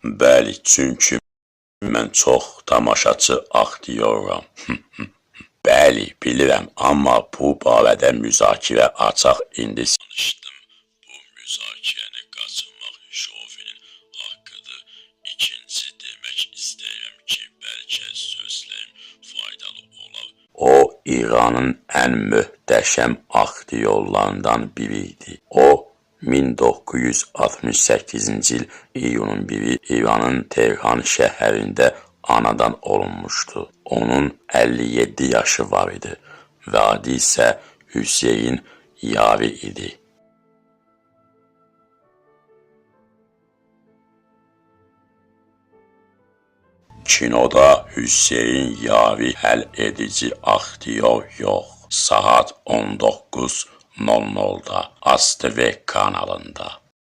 Bəli, çünki mən çox tamaşaçı aktyoram. Bəli, bilirəm, amma bu barədə müzakirə açaq indi danışdım. Bu müzakirəni qaçırmaq şovinin haqqıdır. İkinci demək istəyirəm ki, bəlkə sözlərim faydalı olar. O, İranın ən möhtəşəm aktyorlarından biriydi. O, 1968-ci il iyunun 1-i İranın Tehran şəhərində anadan olunmuşdu. Onun 57 yaşı var idi və adı isə Hüseyin Yari idi. Kinoda Hüseyin Yari həll edici aktyor yox. Saat 19:00-da ASTV kanalında.